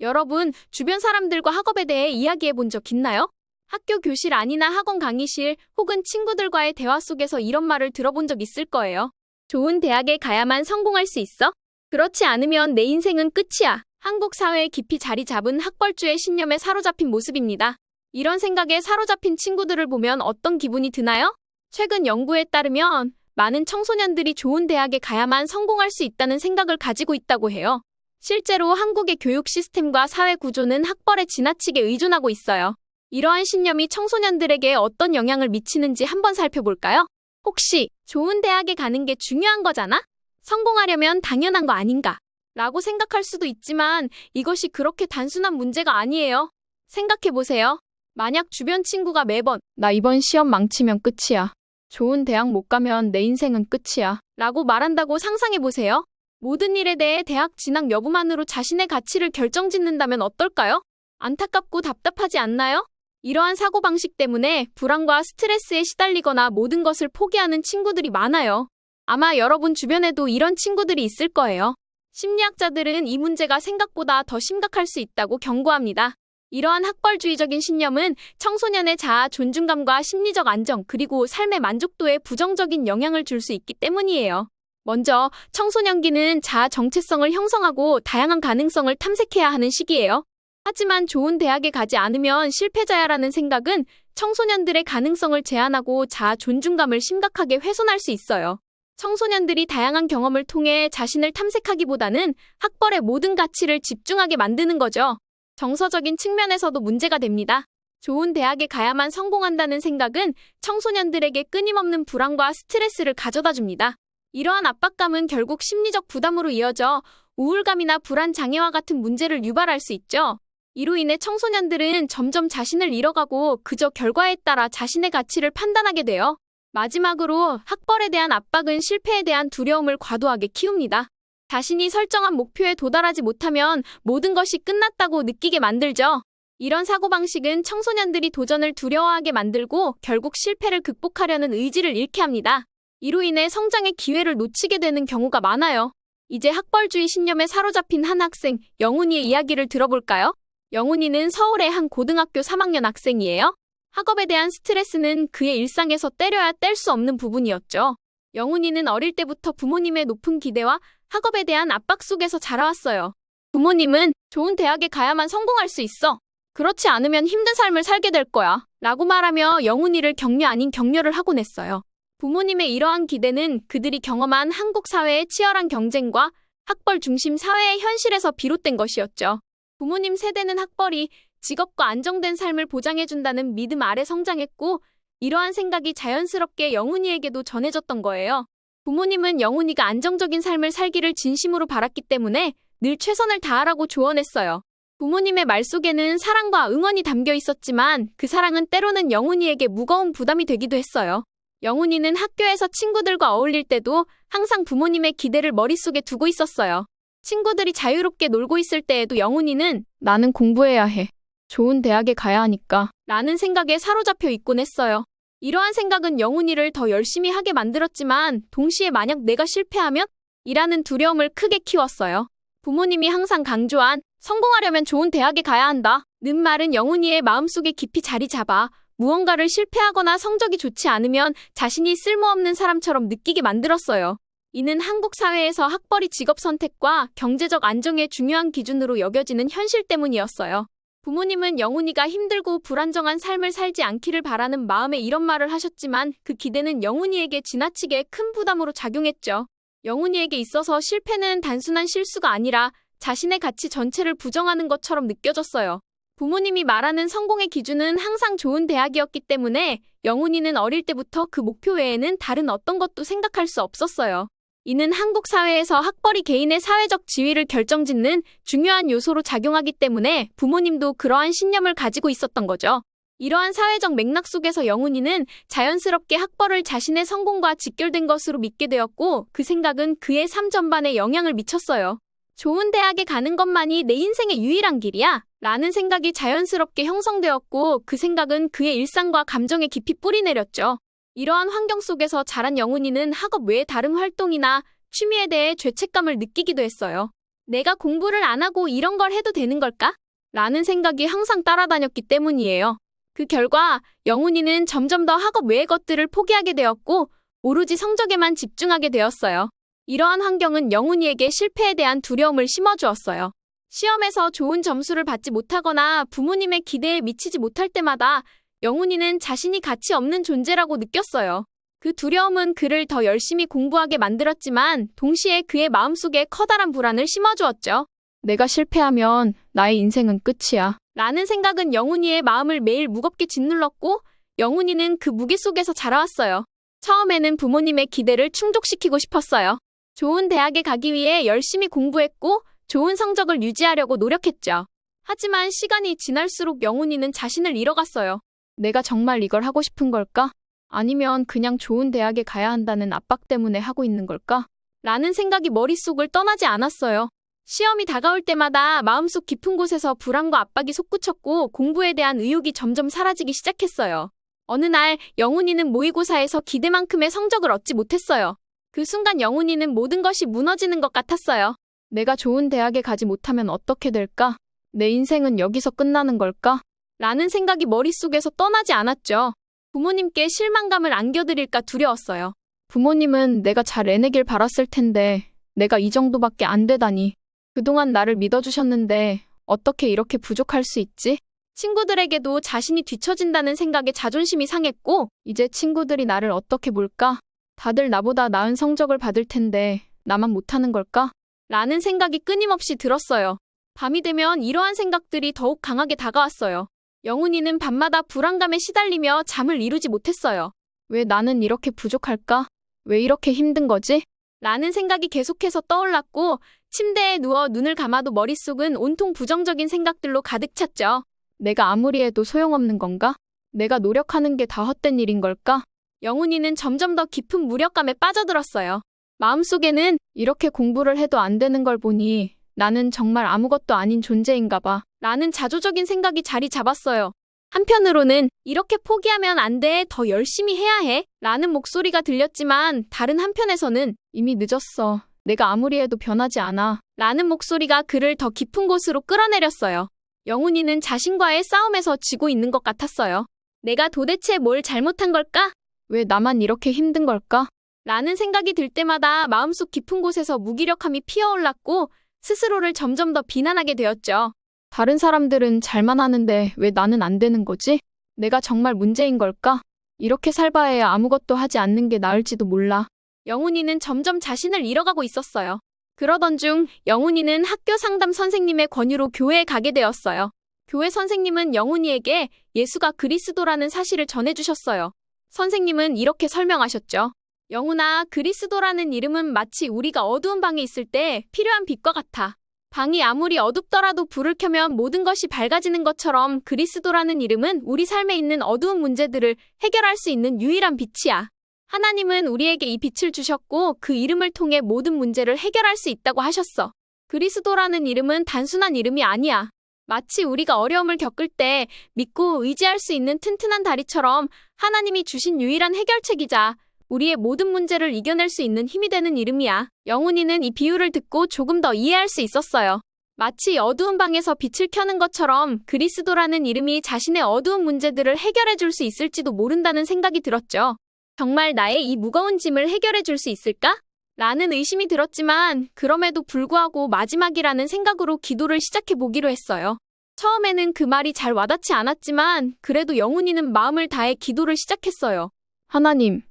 여러분, 주변 사람들과 학업에 대해 이야기해 본 적 있나요? 학교 교실 안이나 학원 강의실 혹은 친구들과의 대화 속에서 이런 말을 들어본 적 있을 거예요. 좋은 대학에 가야만 성공할 수 있어? 그렇지 않으면 내 인생은 끝이야. 한국 사회에 깊이 자리 잡은 학벌주의 신념에 사로잡힌 모습입니다. 이런 생각에 사로잡힌 친구들을 보면 어떤 기분이 드나요? 최근 연구에 따르면 많은 청소년들이 좋은 대학에 가야만 성공할 수 있다는 생각을 가지고 있다고 해요. 실제로 한국의 교육 시스템과 사회 구조는 학벌에 지나치게 의존하고 있어요. 이러한 신념이 청소년들에게 어떤 영향을 미치는지 한번 살펴볼까요? 혹시 좋은 대학에 가는 게 중요한 거잖아? 성공하려면 당연한 거 아닌가? 라고 생각할 수도 있지만 이것이 그렇게 단순한 문제가 아니에요. 생각해보세요. 만약 주변 친구가 매번 나 이번 시험 망치면 끝이야. 좋은 대학 못 가면 내 인생은 끝이야. 라고 말한다고 상상해보세요. 모든 일에 대해 대학 진학 여부만으로 자신의 가치를 결정짓는다면 어떨까요? 안타깝고 답답하지 않나요? 이러한 사고방식 때문에 불안과 스트레스에 시달리거나 모든 것을 포기하는 친구들이 많아요. 아마 여러분 주변에도 이런 친구들이 있을 거예요. 심리학자들은 이 문제가 생각보다 더 심각할 수 있다고 경고합니다. 이러한 학벌주의적인 신념은 청소년의 자아 존중감과 심리적 안정 그리고 삶의 만족도에 부정적인 영향을 줄 수 있기 때문이에요. 먼저 청소년기는 자아 정체성을 형성하고 다양한 가능성을 탐색해야 하는 시기예요. 하지만 좋은 대학에 가지 않으면 실패자야라는 생각은 청소년들의 가능성을 제한하고 자아 존중감을 심각하게 훼손할 수 있어요. 청소년들이 다양한 경험을 통해 자신을 탐색하기보다는 학벌의 모든 가치를 집중하게 만드는 거죠. 정서적인 측면에서도 문제가 됩니다. 좋은 대학에 가야만 성공한다는 생각은 청소년들에게 끊임없는 불안과 스트레스를 가져다 줍니다. 이러한 압박감은 결국 심리적 부담으로 이어져 우울감이나 불안 장애와 같은 문제를 유발할 수 있죠. 이로 인해 청소년들은 점점 자신을 잃어가고 그저 결과에 따라 자신의 가치를 판단하게 돼요. 마지막으로 학벌에 대한 압박은 실패에 대한 두려움을 과도하게 키웁니다. 자신이 설정한 목표에 도달하지 못하면 모든 것이 끝났다고 느끼게 만들죠. 이런 사고방식은 청소년들이 도전을 두려워하게 만들고 결국 실패를 극복하려는 의지를 잃게 합니다. 이로 인해 성장의 기회를 놓치게 되는 경우가 많아요. 이제 학벌주의 신념에 사로잡힌 한 학생, 영훈이의 이야기를 들어볼까요? 영훈이는 서울의 한 고등학교 3학년 학생이에요. 학업에 대한 스트레스는 그의 일상에서 때려야 뗄 수 없는 부분이었죠. 영훈이는 어릴 때부터 부모님의 높은 기대와 학업에 대한 압박 속에서 자라왔어요. 부모님은 좋은 대학에 가야만 성공할 수 있어. 그렇지 않으면 힘든 삶을 살게 될 거야. 라고 말하며 영훈이를 격려 아닌 격려를 하곤 했어요. 부모님의 이러한 기대는 그들이 경험한 한국 사회의 치열한 경쟁과 학벌 중심 사회의 현실에서 비롯된 것이었죠. 부모님 세대는 학벌이 직업과 안정된 삶을 보장해준다는 믿음 아래 성장했고 이러한 생각이 자연스럽게 영훈이에게도 전해졌던 거예요. 부모님은 영훈이가 안정적인 삶을 살기를 진심으로 바랐기 때문에 늘 최선을 다하라고 조언했어요. 부모님의 말 속에는 사랑과 응원이 담겨 있었지만 그 사랑은 때로는 영훈이에게 무거운 부담이 되기도 했어요. 영훈이는 학교에서 친구들과 어울릴 때도 항상 부모님의 기대를 머릿속에 두고 있었어요. 친구들이 자유롭게 놀고 있을 때에도 영훈이는 나는 공부해야 해. 좋은 대학에 가야 하니까 라는 생각에 사로잡혀 있곤 했어요. 이러한 생각은 영훈이를 더 열심히 하게 만들었지만 동시에 만약 내가 실패하면? 이라는 두려움을 크게 키웠어요. 부모님이 항상 강조한 성공하려면 좋은 대학에 가야 한다 는 말은 영훈이의 마음속에 깊이 자리 잡아 무언가를 실패하거나 성적이 좋지 않으면 자신이 쓸모없는 사람처럼 느끼게 만들었어요. 이는 한국 사회에서 학벌이 직업 선택과 경제적 안정의 중요한 기준으로 여겨지는 현실 때문이었어요. 부모님은 영훈이가 힘들고 불안정한 삶을 살지 않기를 바라는 마음에 이런 말을 하셨지만 그 기대는 영훈이에게 지나치게 큰 부담으로 작용했죠. 영훈이에게 있어서 실패는 단순한 실수가 아니라 자신의 가치 전체를 부정하는 것처럼 느껴졌어요. 부모님이 말하는 성공의 기준은 항상 좋은 대학이었기 때문에 영훈이는 어릴 때부터 그 목표 외에는 다른 어떤 것도 생각할 수 없었어요. 이는 한국 사회에서 학벌이 개인의 사회적 지위를 결정짓는 중요한 요소로 작용하기 때문에 부모님도 그러한 신념을 가지고 있었던 거죠. 이러한 사회적 맥락 속에서 영훈이는 자연스럽게 학벌을 자신의 성공과 직결된 것으로 믿게 되었고 그 생각은 그의 삶 전반에 영향을 미쳤어요. 좋은 대학에 가는 것만이 내 인생의 유일한 길이야 라는 생각이 자연스럽게 형성되었고 그 생각은 그의 일상과 감정에 깊이 뿌리내렸죠. 이러한 환경 속에서 자란 영훈이는 학업 외의 다른 활동이나 취미에 대해 죄책감을 느끼기도 했어요. 내가 공부를 안 하고 이런 걸 해도 되는 걸까? 라는 생각이 항상 따라다녔기 때문이에요. 그 결과 영훈이는 점점 더 학업 외의 것들을 포기하게 되었고 오로지 성적에만 집중하게 되었어요. 이러한 환경은 영훈이에게 실패에 대한 두려움을 심어주었어요. 시험에서 좋은 점수를 받지 못하거나 부모님의 기대에 미치지 못할 때마다 영훈이는 자신이 가치 없는 존재라고 느꼈어요. 그 두려움은 그를 더 열심히 공부하게 만들었지만 동시에 그의 마음속에 커다란 불안을 심어주었죠. 내가 실패하면 나의 인생은 끝이야. 라는 생각은 영훈이의 마음을 매일 무겁게 짓눌렀고 영훈이는 그 무게 속에서 자라왔어요. 처음에는 부모님의 기대를 충족시키고 싶었어요. 좋은 대학에 가기 위해 열심히 공부했고 좋은 성적을 유지하려고 노력했죠. 하지만 시간이 지날수록 영훈이는 자신을 잃어갔어요. 내가 정말 이걸 하고 싶은 걸까? 아니면 그냥 좋은 대학에 가야 한다는 압박 때문에 하고 있는 걸까? 라는 생각이 머릿속을 떠나지 않았어요. 시험이 다가올 때마다 마음속 깊은 곳에서 불안과 압박이 솟구쳤고 공부에 대한 의욕이 점점 사라지기 시작했어요. 어느 날 영훈이는 모의고사에서 기대만큼의 성적을 얻지 못했어요. 그 순간 영훈이는 모든 것이 무너지는 것 같았어요. 내가 좋은 대학에 가지 못하면 어떻게 될까? 내 인생은 여기서 끝나는 걸까? 라는 생각이 머릿속에서 떠나지 않았죠. 부모님께 실망감을 안겨드릴까 두려웠어요. 부모님은 내가 잘 해내길 바랐을 텐데 내가 이 정도밖에 안 되다니. 그동안 나를 믿어주셨는데 어떻게 이렇게 부족할 수 있지? 친구들에게도 자신이 뒤처진다는 생각에 자존심이 상했고 이제 친구들이 나를 어떻게 볼까? 다들 나보다 나은 성적을 받을 텐데 나만 못하는 걸까? 라는 생각이 끊임없이 들었어요. 밤이 되면 이러한 생각들이 더욱 강하게 다가왔어요. 영훈이는 밤마다 불안감에 시달리며 잠을 이루지 못했어요. 왜 나는 이렇게 부족할까? 왜 이렇게 힘든 거지? 라는 생각이 계속해서 떠올랐고 침대에 누워 눈을 감아도 머릿속은 온통 부정적인 생각들로 가득 찼죠. 내가 아무리 해도 소용없는 건가? 내가 노력하는 게 다 헛된 일인 걸까? 영훈이는 점점 더 깊은 무력감에 빠져들었어요. 마음속에는 이렇게 공부를 해도 안 되는 걸 보니 나는 정말 아무것도 아닌 존재인가 봐. 라는 자조적인 생각이 자리 잡았어요. 한편으로는 이렇게 포기하면 안 돼, 더 열심히 해야 해. 라는 목소리가 들렸지만 다른 한편에서는 이미 늦었어. 내가 아무리 해도 변하지 않아. 라는 목소리가 그를 더 깊은 곳으로 끌어내렸어요. 영훈이는 자신과의 싸움에서 지고 있는 것 같았어요. 내가 도대체 뭘 잘못한 걸까? 왜 나만 이렇게 힘든 걸까? 라는 생각이 들 때마다 마음속 깊은 곳에서 무기력함이 피어올랐고 스스로를 점점 더 비난하게 되었죠. 다른 사람들은 잘만 하는데 왜 나는 안 되는 거지? 내가 정말 문제인 걸까? 이렇게 살바해야 아무것도 하지 않는 게 나을지도 몰라. 영훈이는 점점 자신을 잃어가고 있었어요. 그러던 중 영훈이는 학교 상담 선생님의 권유로 교회에 가게 되었어요. 교회 선생님은 영훈이에게 예수가 그리스도라는 사실을 전해주셨어요. 선생님은 이렇게 설명하셨죠. 영훈아, 그리스도라는 이름은 마치 우리가 어두운 방에 있을 때 필요한 빛과 같아. 방이 아무리 어둡더라도 불을 켜면 모든 것이 밝아지는 것처럼 그리스도라는 이름은 우리 삶에 있는 어두운 문제들을 해결할 수 있는 유일한 빛이야. 하나님은 우리에게 이 빛을 주셨고 그 이름을 통해 모든 문제를 해결할 수 있다고 하셨어. 그리스도라는 이름은 단순한 이름이 아니야. 마치 우리가 어려움을 겪을 때 믿고 의지할 수 있는 튼튼한 다리처럼 하나님이 주신 유일한 해결책이자 우리의 모든 문제를 이겨낼 수 있는 힘이 되는 이름이야. 영훈이는 이 비유를 듣고 조금 더 이해할 수 있었어요. 마치 어두운 방에서 빛을 켜는 것처럼 그리스도라는 이름이 자신의 어두운 문제들을 해결해 줄 수 있을지도 모른다는 생각이 들었죠. 정말 나의 이 무거운 짐을 해결해 줄 수 있을까? 라는 의심이 들었지만 그럼에도 불구하고 마지막이라는 생각으로 기도를 시작해 보기로 했어요. 처음에는 그 말이 잘 와닿지 않았지만 그래도 영훈이는 마음을 다해 기도를 시작했어요. 하나님,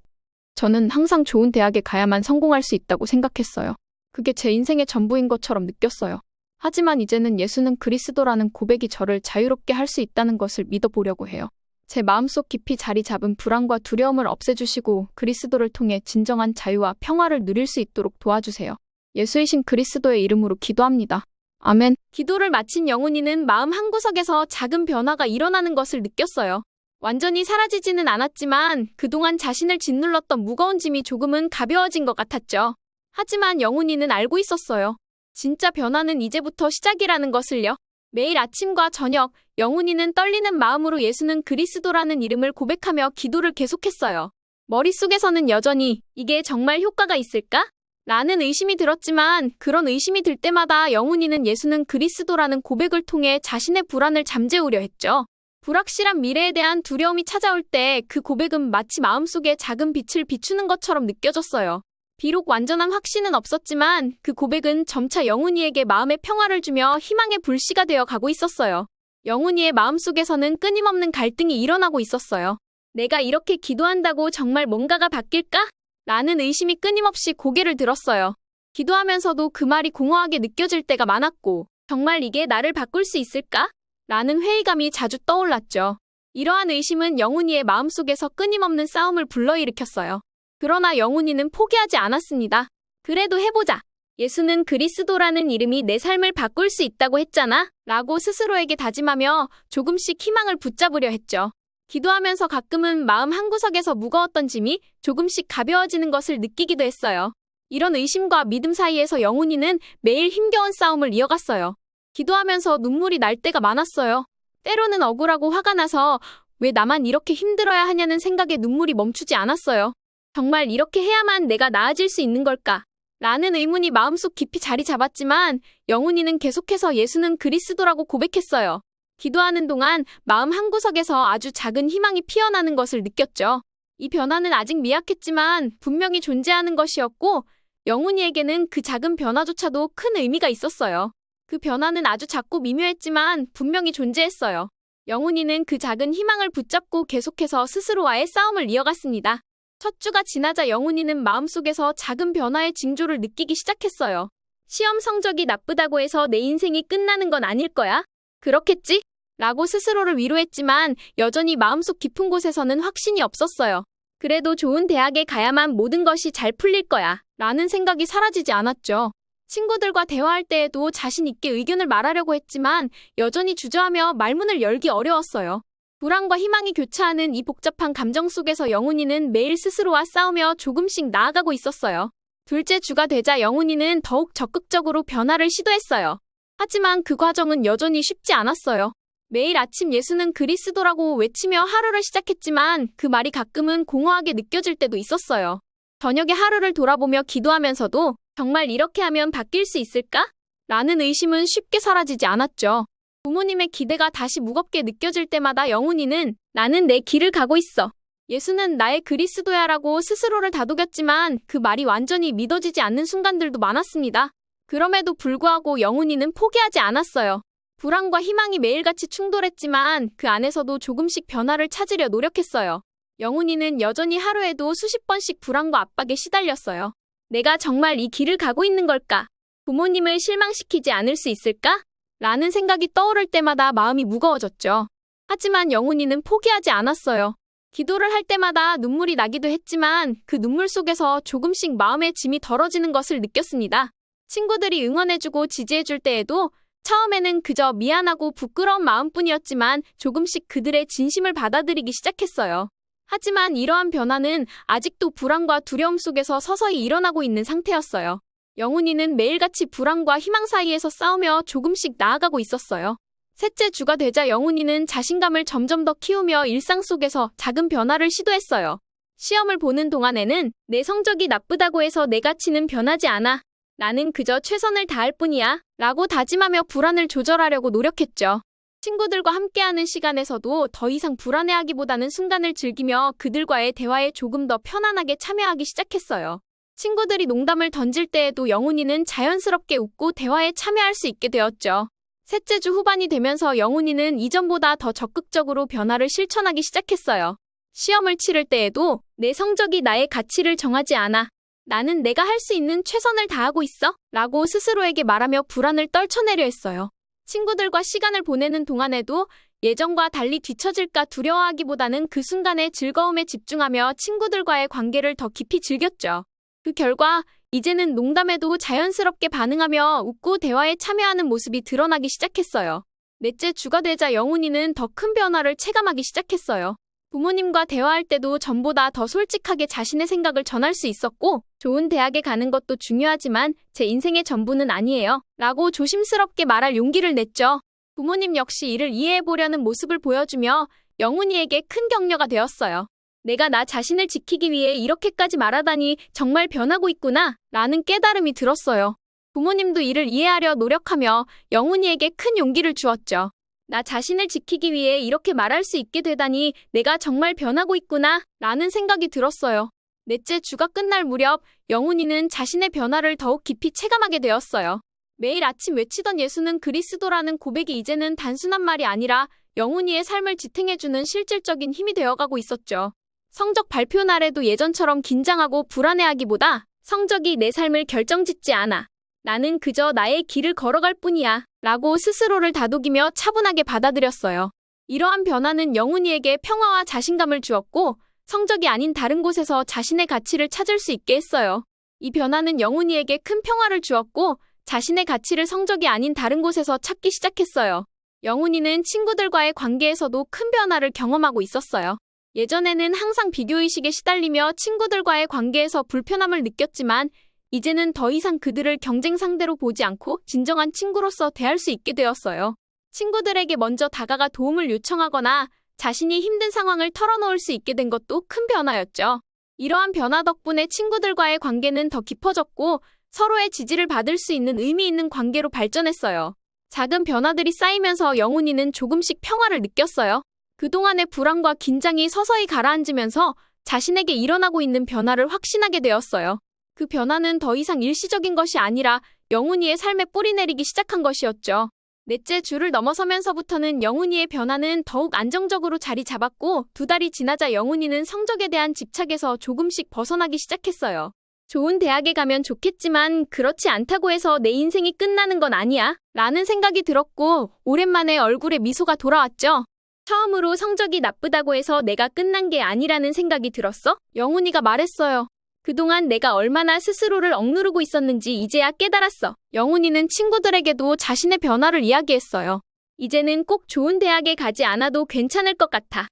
저는 항상 좋은 대학에 가야만 성공할 수 있다고 생각했어요. 그게 제 인생의 전부인 것처럼 느꼈어요. 하지만 이제는 예수는 그리스도라는 고백이 저를 자유롭게 할 수 있다는 것을 믿어보려고 해요. 제 마음속 깊이 자리 잡은 불안과 두려움을 없애주시고 그리스도를 통해 진정한 자유와 평화를 누릴 수 있도록 도와주세요. 예수이신 그리스도의 이름으로 기도합니다. 아멘. 기도를 마친 영훈이는 마음 한구석에서 작은 변화가 일어나는 것을 느꼈어요. 완전히 사라지지는 않았지만 그동안 자신을 짓눌렀던 무거운 짐이 조금은 가벼워진 것 같았죠. 하지만 영훈이는 알고 있었어요. 진짜 변화는 이제부터 시작이라는 것을요. 매일 아침과 저녁 영훈이는 떨리는 마음으로 예수는 그리스도라는 이름을 고백하며 기도를 계속했어요. 머릿속에서는 여전히 이게 정말 효과가 있을까? 라는 의심이 들었지만 그런 의심이 들 때마다 영훈이는 예수는 그리스도라는 고백을 통해 자신의 불안을 잠재우려 했죠. 불확실한 미래에 대한 두려움이 찾아올 때 그 고백은 마치 마음속에 작은 빛을 비추는 것처럼 느껴졌어요. 비록 완전한 확신은 없었지만 그 고백은 점차 영훈이에게 마음의 평화를 주며 희망의 불씨가 되어 가고 있었어요. 영훈이의 마음속에서는 끊임없는 갈등이 일어나고 있었어요. 내가 이렇게 기도한다고 정말 뭔가가 바뀔까? 라는 의심이 끊임없이 고개를 들었어요. 기도하면서도 그 말이 공허하게 느껴질 때가 많았고, 정말 이게 나를 바꿀 수 있을까? 라는 회의감이 자주 떠올랐죠. 이러한 의심은 영훈이의 마음속에서 끊임없는 싸움을 불러일으켰어요. 그러나 영훈이는 포기하지 않았습니다. 그래도 해보자. 예수는 그리스도라는 이름이 내 삶을 바꿀 수 있다고 했잖아. 라고 스스로에게 다짐하며 조금씩 희망을 붙잡으려 했죠. 기도하면서 가끔은 마음 한구석에서 무거웠던 짐이 조금씩 가벼워지는 것을 느끼기도 했어요. 이런 의심과 믿음 사이에서 영훈이는 매일 힘겨운 싸움을 이어갔어요. 기도하면서 눈물이 날 때가 많았어요. 때로는 억울하고 화가 나서 왜 나만 이렇게 힘들어야 하냐는 생각에 눈물이 멈추지 않았어요. 정말 이렇게 해야만 내가 나아질 수 있는 걸까? 라는 의문이 마음속 깊이 자리 잡았지만 영훈이는 계속해서 예수는 그리스도라고 고백했어요. 기도하는 동안 마음 한구석에서 아주 작은 희망이 피어나는 것을 느꼈죠. 이 변화는 아직 미약했지만 분명히 존재하는 것이었고 영훈이에게는 그 작은 변화조차도 큰 의미가 있었어요. 그 변화는 아주 작고 미묘했지만 분명히 존재했어요. 영훈이는 그 작은 희망을 붙잡고 계속해서 스스로와의 싸움을 이어갔습니다. 첫 주가 지나자 영훈이는 마음속에서 작은 변화의 징조를 느끼기 시작했어요. 시험 성적이 나쁘다고 해서 내 인생이 끝나는 건 아닐 거야. 그렇겠지? 라고 스스로를 위로했지만 여전히 마음속 깊은 곳에서는 확신이 없었어요. 그래도 좋은 대학에 가야만 모든 것이 잘 풀릴 거야. 라는 생각이 사라지지 않았죠. 친구들과 대화할 때에도 자신 있게 의견을 말하려고 했지만 여전히 주저하며 말문을 열기 어려웠어요. 불안과 희망이 교차하는 이 복잡한 감정 속에서 영훈이는 매일 스스로와 싸우며 조금씩 나아가고 있었어요. 둘째 주가 되자 영훈이는 더욱 적극적으로 변화를 시도했어요. 하지만 그 과정은 여전히 쉽지 않았어요. 매일 아침 예수는 그리스도라고 외치며 하루를 시작했지만 그 말이 가끔은 공허하게 느껴질 때도 있었어요. 저녁에 하루를 돌아보며 기도하면서도 정말 이렇게 하면 바뀔 수 있을까? 라는 의심은 쉽게 사라지지 않았죠. 부모님의 기대가 다시 무겁게 느껴질 때마다 영훈이는 나는 내 길을 가고 있어. 예수는 나의 그리스도야 라고 스스로를 다독였지만 그 말이 완전히 믿어지지 않는 순간들도 많았습니다. 그럼에도 불구하고 영훈이는 포기하지 않았어요. 불안과 희망이 매일같이 충돌했지만 그 안에서도 조금씩 변화를 찾으려 노력했어요. 영훈이는 여전히 하루에도 수십 번씩 불안과 압박에 시달렸어요. 내가 정말 이 길을 가고 있는 걸까? 부모님을 실망시키지 않을 수 있을까? 라는 생각이 떠오를 때마다 마음이 무거워졌죠. 하지만 영훈이는 포기하지 않았어요. 기도를 할 때마다 눈물이 나기도 했지만 그 눈물 속에서 조금씩 마음의 짐이 덜어지는 것을 느꼈습니다. 친구들이 응원해주고 지지해줄 때에도 처음에는 그저 미안하고 부끄러운 마음뿐이었지만 조금씩 그들의 진심을 받아들이기 시작했어요. 하지만 이러한 변화는 아직도 불안과 두려움 속에서 서서히 일어나고 있는 상태였어요. 영훈이는 매일같이 불안과 희망 사이에서 싸우며 조금씩 나아가고 있었어요. 셋째 주가 되자 영훈이는 자신감을 점점 더 키우며 일상 속에서 작은 변화를 시도했어요. 시험을 보는 동안에는 내 성적이 나쁘다고 해서 내 가치는 변하지 않아. 나는 그저 최선을 다할 뿐이야. 라고 다짐하며 불안을 조절하려고 노력했죠. 친구들과 함께하는 시간에서도 더 이상 불안해하기보다는 순간을 즐기며 그들과의 대화에 조금 더 편안하게 참여하기 시작했어요. 친구들이 농담을 던질 때에도 영훈이는 자연스럽게 웃고 대화에 참여할 수 있게 되었죠. 셋째 주 후반이 되면서 영훈이는 이전보다 더 적극적으로 변화를 실천하기 시작했어요. 시험을 치를 때에도 내 성적이 나의 가치를 정하지 않아. 나는 내가 할 수 있는 최선을 다하고 있어. 라고 스스로에게 말하며 불안을 떨쳐내려 했어요. 친구들과 시간을 보내는 동안에도 예전과 달리 뒤처질까 두려워하기보다는 그 순간의 즐거움에 집중하며 친구들과의 관계를 더 깊이 즐겼죠. 그 결과 이제는 농담에도 자연스럽게 반응하며 웃고 대화에 참여하는 모습이 드러나기 시작했어요. 넷째 주가 되자 영훈이는 더 큰 변화를 체감하기 시작했어요. 부모님과 대화할 때도 전보다 더 솔직하게 자신의 생각을 전할 수 있었고 좋은 대학에 가는 것도 중요하지만 제 인생의 전부는 아니에요. 라고 조심스럽게 말할 용기를 냈죠. 부모님 역시 이를 이해해보려는 모습을 보여주며 영훈이에게 큰 격려가 되었어요. 내가 나 자신을 지키기 위해 이렇게까지 말하다니 정말 변하고 있구나 라는 깨달음이 들었어요. 부모님도 이를 이해하려 노력하며 영훈이에게 큰 용기를 주었죠. 나 자신을 지키기 위해 이렇게 말할 수 있게 되다니 내가 정말 변하고 있구나 라는 생각이 들었어요. 넷째 주가 끝날 무렵 영훈이는 자신의 변화를 더욱 깊이 체감하게 되었어요. 매일 아침 외치던 예수는 그리스도라는 고백이 이제는 단순한 말이 아니라 영훈이의 삶을 지탱해주는 실질적인 힘이 되어가고 있었죠. 성적 발표 날에도 예전처럼 긴장하고 불안해하기보다 성적이 내 삶을 결정짓지 않아. 나는 그저 나의 길을 걸어갈 뿐이야 라고 스스로를 다독이며 차분하게 받아들였어요. 이러한 변화는 영훈이에게 평화와 자신감을 주었고 성적이 아닌 다른 곳에서 자신의 가치를 찾을 수 있게 했어요. 이 변화는 영훈이에게 큰 평화를 주었고 자신의 가치를 성적이 아닌 다른 곳에서 찾기 시작했어요. 영훈이는 친구들과의 관계에서도 큰 변화를 경험하고 있었어요. 예전에는 항상 비교의식에 시달리며 친구들과의 관계에서 불편함을 느꼈지만 이제는 더 이상 그들을 경쟁 상대로 보지 않고 진정한 친구로서 대할 수 있게 되었어요. 친구들에게 먼저 다가가 도움을 요청하거나 자신이 힘든 상황을 털어놓을 수 있게 된 것도 큰 변화였죠. 이러한 변화 덕분에 친구들과의 관계는 더 깊어졌고 서로의 지지를 받을 수 있는 의미 있는 관계로 발전했어요. 작은 변화들이 쌓이면서 영훈이는 조금씩 평화를 느꼈어요. 그동안의 불안과 긴장이 서서히 가라앉으면서 자신에게 일어나고 있는 변화를 확신하게 되었어요. 그 변화는 더 이상 일시적인 것이 아니라 영훈이의 삶에 뿌리내리기 시작한 것이었죠. 넷째 주를 넘어서면서부터는 영훈이의 변화는 더욱 안정적으로 자리 잡았고 2달이 지나자 영훈이는 성적에 대한 집착에서 조금씩 벗어나기 시작했어요. 좋은 대학에 가면 좋겠지만 그렇지 않다고 해서 내 인생이 끝나는 건 아니야 라는 생각이 들었고 오랜만에 얼굴에 미소가 돌아왔죠. 처음으로 성적이 나쁘다고 해서 내가 끝난 게 아니라는 생각이 들었어? 영훈이가 말했어요. 그동안 내가 얼마나 스스로를 억누르고 있었는지 이제야 깨달았어. 영훈이는 친구들에게도 자신의 변화를 이야기했어요. 이제는 꼭 좋은 대학에 가지 않아도 괜찮을 것 같아.